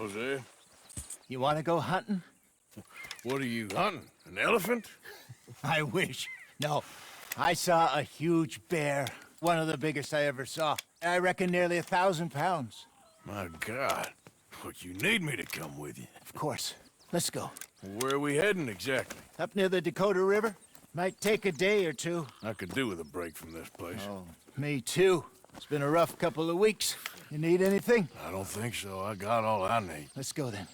Hosea, You want to go hunting? what are you hunting? An elephant? I wish. No, I saw a huge bear. One of the biggest I ever saw. I reckon nearly 1,000 pounds. My God. But you need me to come with you. Of course. Let's go. Where are we heading exactly? Up near the Dakota River. Might take a day or two. I could do with a break from this place. Oh, me too. It's been a rough couple of weeks. You need anything? I don't think so. I got all I need. Let's go then.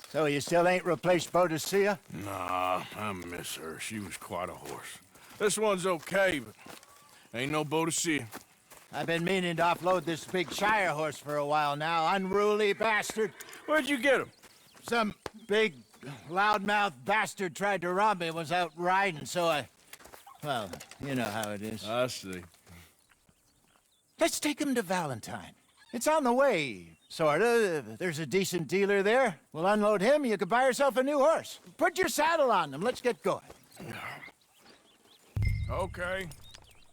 So you still ain't replaced BERSAMA? Nah, I miss her. She was quite a horse. This one's okay, but ain't no boat to see. I've been meaning to offload this big Shire horse for a while now. Unruly bastard. Where'd you get him? Some big, loudmouth bastard tried to rob me and was out riding, so I... Well, you know how it is. I see. Let's take him to Valentine. It's on the way, sorta. There's a decent dealer there. We'll unload him, you could buy yourself a new horse. Put your saddle on them, let's get going. Okay.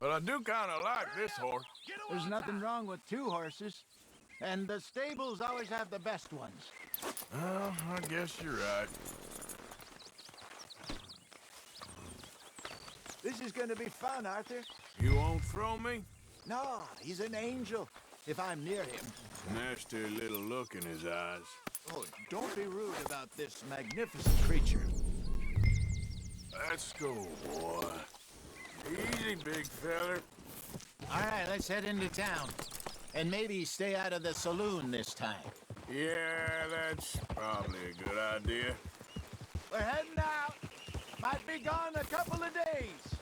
But I do kind of like this horse. There's nothing wrong with two horses. And the stables always have the best ones. Well, I guess you're right. This is gonna be fun, Arthur. You won't throw me? No, he's an angel, if I'm near him. Nasty little look in his eyes. Oh, don't be rude about this magnificent creature. Let's go, boy. Easy, big feller. All right, let's head into town. And maybe stay out of the saloon this time. Yeah, that's probably a good idea. We're heading out. Might be gone a couple of days.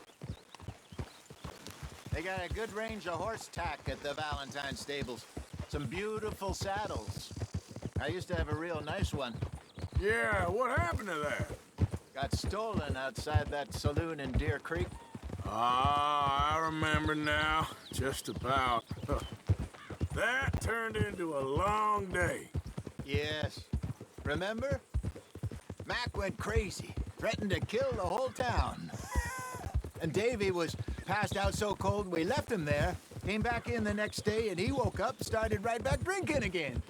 They got a good range of horse tack at the Valentine stables. Some beautiful saddles. I used to have a real nice one. Yeah, what happened to that? Got stolen outside that saloon in Deer Creek. Ah, I remember now. Just about. That turned into a long day. Yes. Remember? Mac went crazy, threatened to kill the whole town. And Davy was passed out so cold we left him there, came back in the next day, and he woke up, started right back drinking again.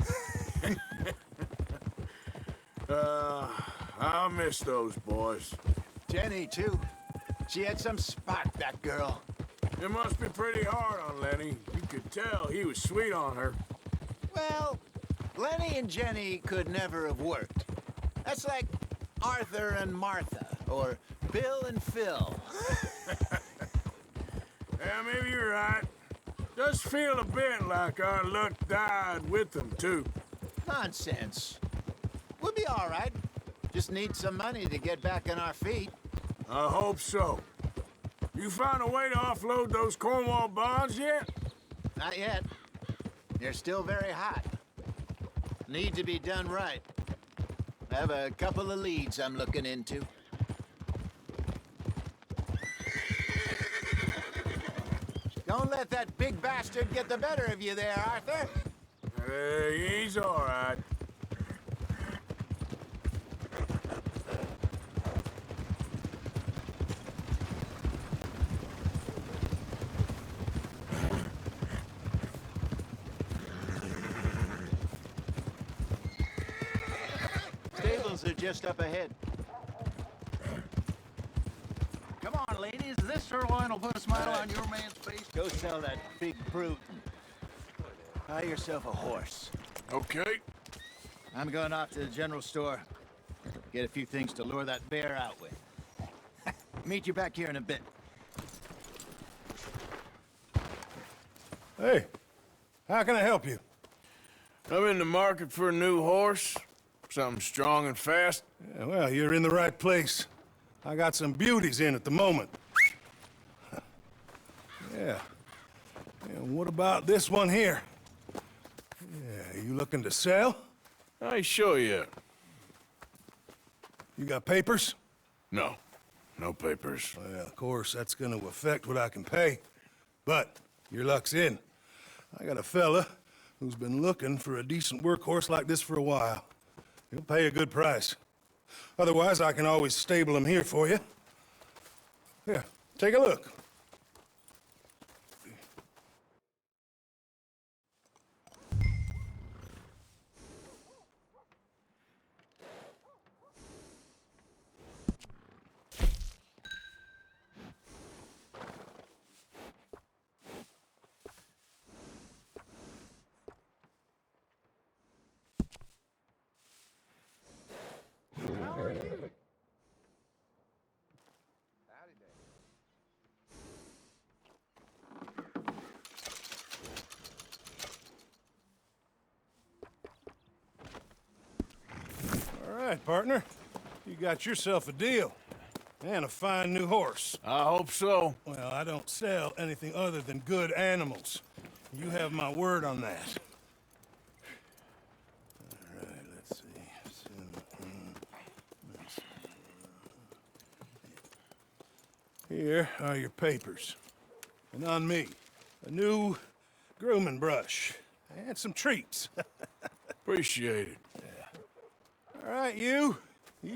I'll miss those boys. Jenny, too. She had some spark, that girl. It must be pretty hard on Lenny. You could tell he was sweet on her. Well, Lenny and Jenny could never have worked. That's like Arthur and Martha, or Bill and Phil. Yeah, maybe you're right. Does feel a bit like our luck died with them, too. Nonsense. We'll be all right. Just need some money to get back on our feet. I hope so. You found a way to offload those Cornwall bonds yet? Not yet. They're still very hot. Need to be done right. I have a couple of leads I'm looking into. Don't let that big bastard get the better of you there, Arthur. He's all right. Stables are just up ahead. Come on, ladies. This sirloin will put a smile on your man's face. Go sell that big brute. Buy yourself a horse. Okay. I'm going off to the general store. Get a few things to lure that bear out with. Meet you back here in a bit. Hey, how can I help you? I'm in the market for a new horse. Something strong and fast. Yeah, well, you're in the right place. I got some beauties in at the moment. Yeah. And what about this one here? Yeah, you looking to sell? I show you. You got papers? No. No papers. Well, of course, that's gonna affect what I can pay. But your luck's in. I got a fella who's been looking for a decent workhorse like this for a while. He'll pay a good price. Otherwise, I can always stable him here for you. Here, take a look. right, partner. You got yourself a deal. And a fine new horse. I hope so. Well, I don't sell anything other than good animals. You have my word on that. All right, let's see. Here are your papers. And on me, a new grooming brush. And some treats. Appreciate it. All right, you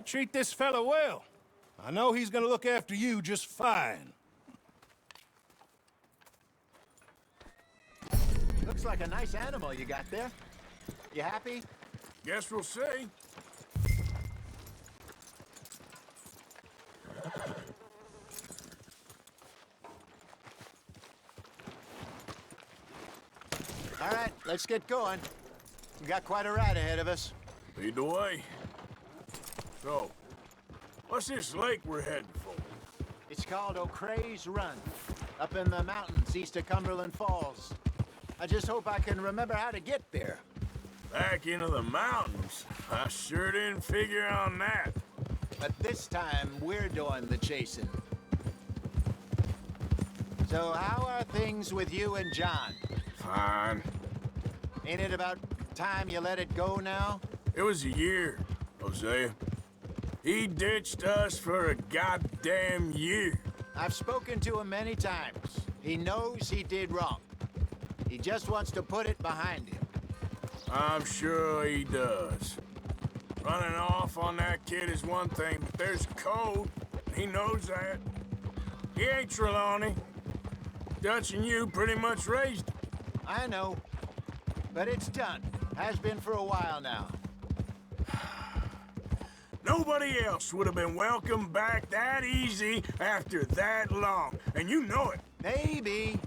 treat this fella well. I know he's gonna look after you just fine. Looks like a nice animal you got there. You happy? Guess we'll see. All right, let's get going. We got quite a ride ahead of us. Lead the way. So, what's this lake we're heading for? It's called O'Creagh's Run, up in the mountains east of Cumberland Falls. I just hope I can remember how to get there. Back into the mountains? I sure didn't figure on that. But this time, we're doing the chasing. So how are things with you and John? Fine. Ain't it about time you let it go now? It was a year, Hosea. He ditched us for a goddamn year. I've spoken to him many times. He knows he did wrong. He just wants to put it behind him. I'm sure he does. Running off on that kid is one thing, but there's code. He knows that. He ain't Trelawney. Dutch and you pretty much raised him. I know. But it's done. Has been for a while now. Nobody else would have been welcomed back that easy after that long, and you know it. Maybe.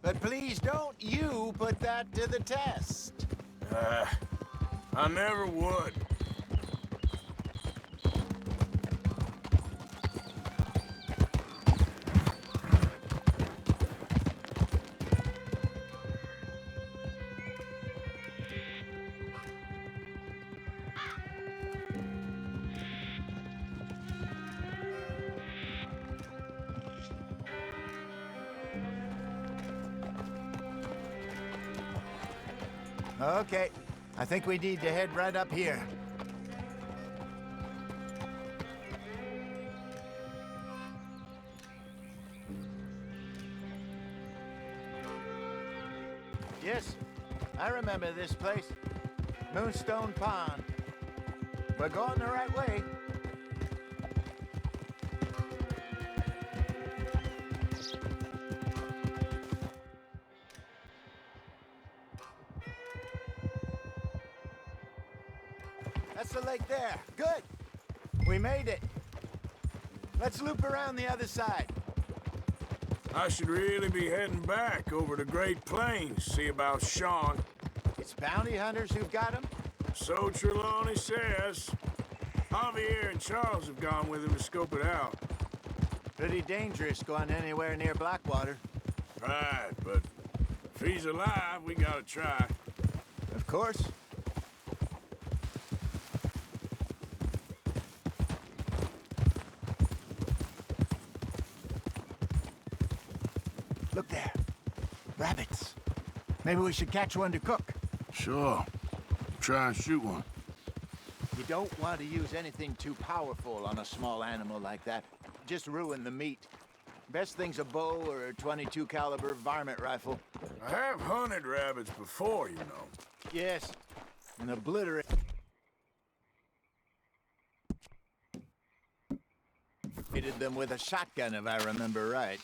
But please don't you put that to the test. I never would. Okay. I think we need to head right up here. Yes, I remember this place. Moonstone Pond. We're going the right way. That's the lake there. Good. We made it. Let's loop around the other side. I should really be heading back over the Great Plains, see about Sean. It's bounty hunters who've got him? So Trelawney says. Javier and Charles have gone with him to scope it out. Pretty dangerous going anywhere near Blackwater. Right, but if he's alive, we gotta try. Of course. Look there. Rabbits. Maybe we should catch one to cook. Sure. Try and shoot one. You don't want to use anything too powerful on a small animal like that. Just ruin the meat. Best thing's a bow or a .22 caliber varmint rifle. I have hunted rabbits before, you know. Yes, and obliterate them with a shotgun, if I remember right.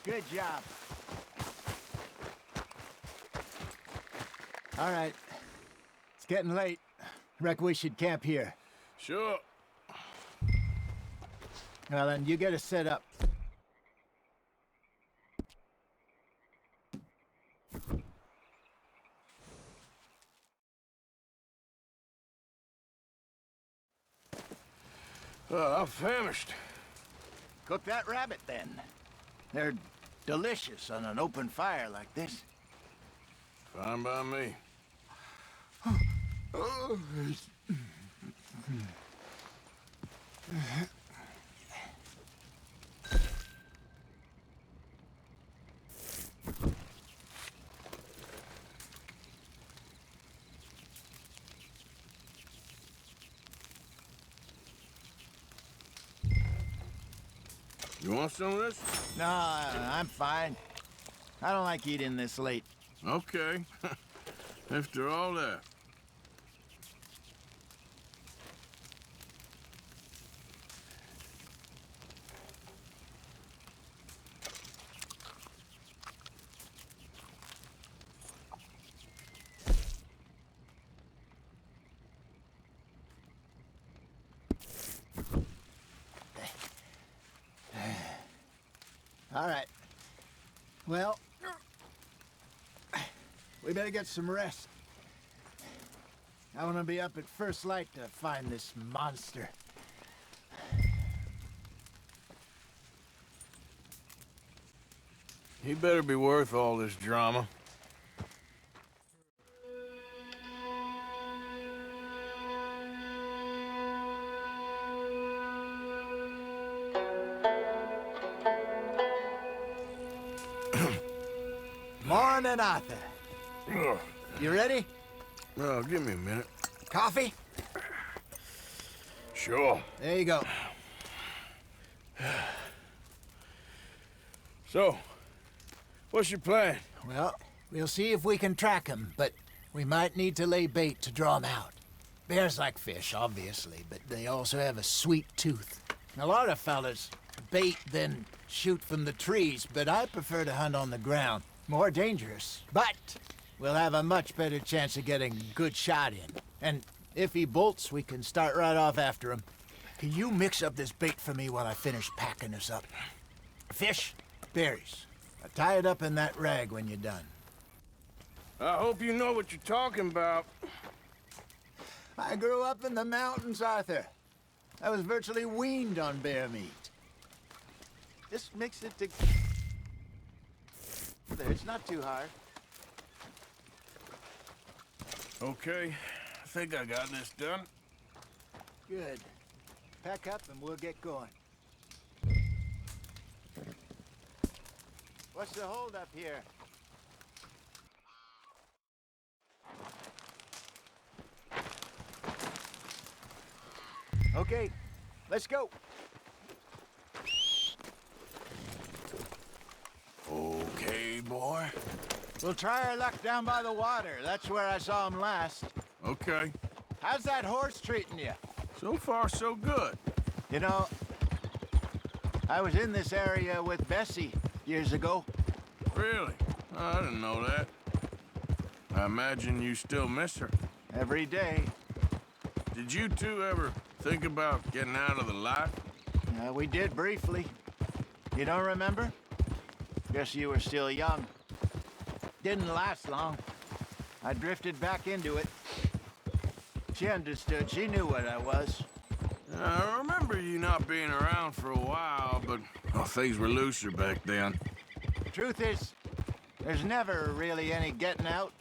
Good job. All right. It's getting late. Reckon we should camp here. Sure. Well, then, you get us set up. I'm famished. Cook that rabbit, then. They're delicious on an open fire like this. Fine by me. You want some of this? No, I'm fine. I don't like eating this late. Okay. After all that. All right. Well, we better get some rest. I want to be up at first light to find this monster. He better be worth all this drama. Morning, Arthur. You ready? Well, give me a minute. Coffee? Sure. There you go. So, what's your plan? Well, we'll see if we can track him, but we might need to lay bait to draw him out. Bears like fish, obviously, but they also have a sweet tooth. A lot of fellas bait, then shoot from the trees, but I prefer to hunt on the ground. More dangerous, but we'll have a much better chance of getting a good shot in. And if he bolts, we can start right off after him. Can you mix up this bait for me while I finish packing this up? Fish, berries. Tie it up in that rag when you're done. I hope you know what you're talking about. I grew up in the mountains, Arthur. I was virtually weaned on bear meat. Just mix it together. It's not too hard. Okay, I think I got this done. Good. Pack up and we'll get going. What's the holdup here? Okay, let's go. Okay, boy. We'll try our luck down by the water. That's where I saw him last. Okay. How's that horse treating you? So far, so good. You know, I was in this area with Bessie years ago. Really? I didn't know that. I imagine you still miss her. Every day. Did you two ever think about getting out of the life? We did briefly. You don't remember? Guess you were still young. Didn't last long. I drifted back into it. She understood. She knew what I was. I remember you not being around for a while, but well, things were looser back then. Truth is, there's never really any getting out.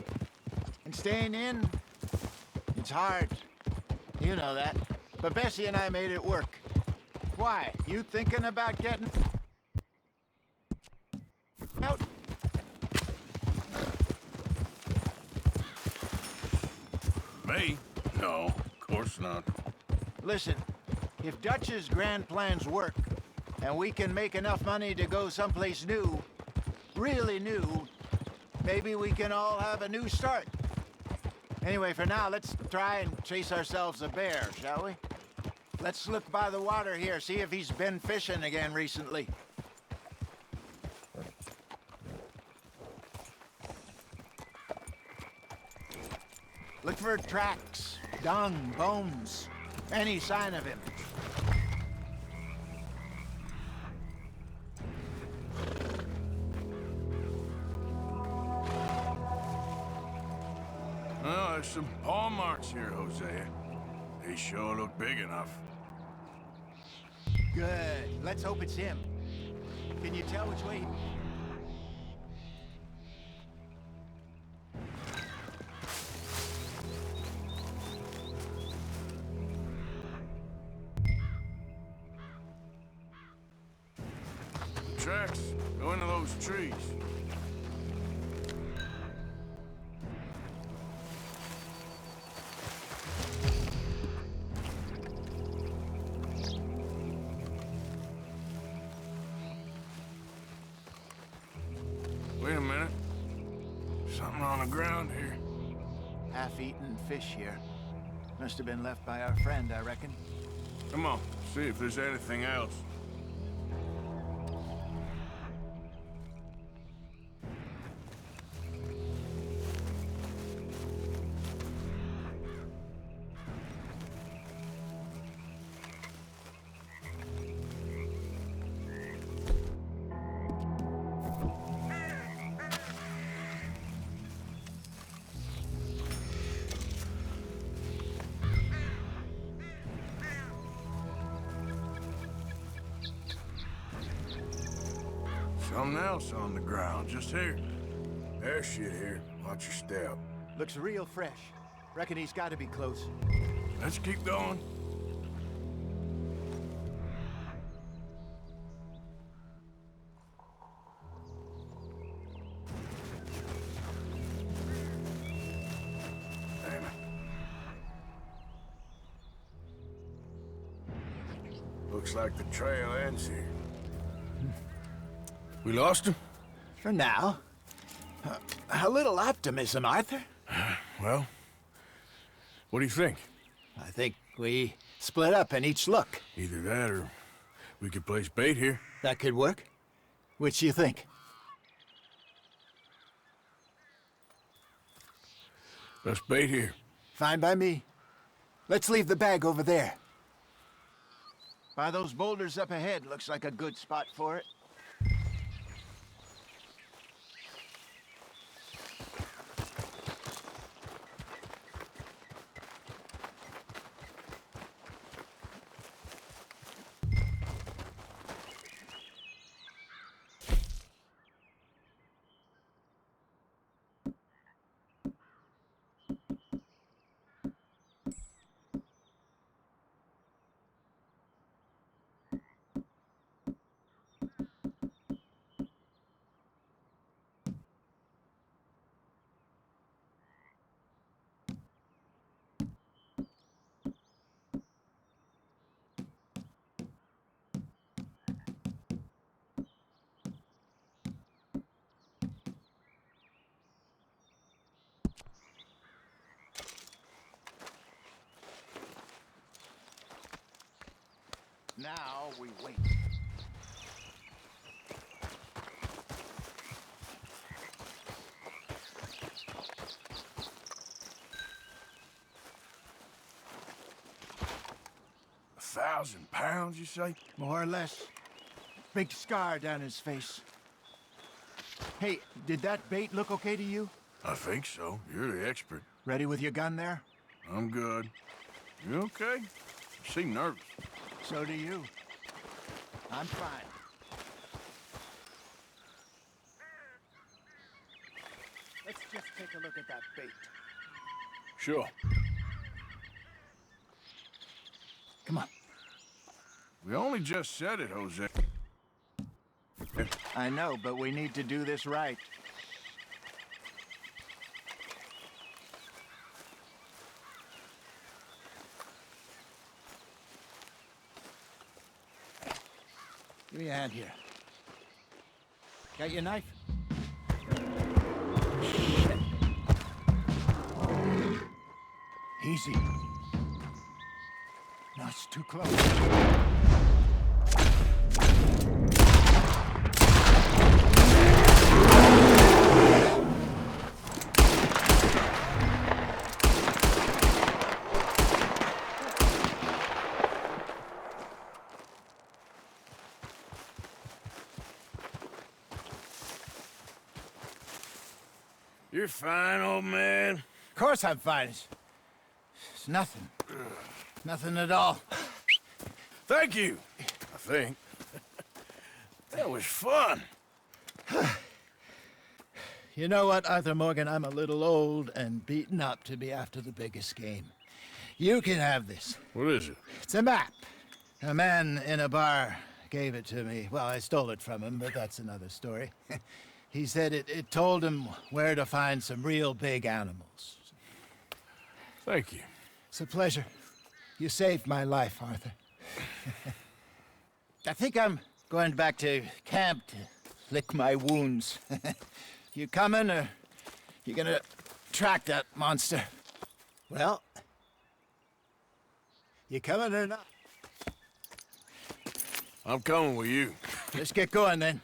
And staying in, it's hard. You know that. But Bessie and I made it work. Why? You thinking about getting out? Me? No, of course not. Listen, if Dutch's grand plans work, and we can make enough money to go someplace new, really new, maybe we can all have a new start. Anyway, for now, let's try and chase ourselves a bear, shall we? Let's look by the water here, see if he's been fishing again recently. Look for tracks, dung, bones, any sign of him. Oh, there's some paw marks here, Hosea. They sure look big enough. Good. Let's hope it's him. Can you tell which way? Tracks go into those trees. Wait a minute. Something on the ground here. Half-eaten fish here. Must have been left by our friend, I reckon. Come on, see if there's anything else. Something else on the ground, just here. There's shit here. Watch your step. Looks real fresh. Reckon he's got to be close. Let's keep going. Damn it. Looks like the trail ends here. We lost him? For now. A little optimism, Arthur. Well, what do you think? I think we split up and each look. Either that or we could place bait here. That could work. Which you think? Let's bait here. Fine by me. Let's leave the bag over there. By those boulders up ahead, looks like a good spot for it. Now we wait. £1,000, you say? More or less. Big scar down his face. Hey, did that bait look okay to you? I think so. You're the expert. Ready with your gun there? I'm good. You okay? You seem nervous. So do you. I'm fine. Let's just take a look at that bait. Sure. Come on. We only just said it, Jose. I know, but we need to do this right. Give me a hand here. Got your knife? Shit. Easy. No, it's too close. You're fine, old man. Of course I'm fine. It's nothing. Nothing at all. Thank you, I think. That was fun. You know what, Arthur Morgan? I'm a little old and beaten up to be after the biggest game. You can have this. What is it? It's a map. A man in a bar gave it to me. Well, I stole it from him, but that's another story. He said it told him where to find some real big animals. Thank you. It's a pleasure. You saved my life, Arthur. I think I'm going back to camp to lick my wounds. You coming, or you gonna track that monster? Well, you coming or not? I'm coming with you. Let's get going then.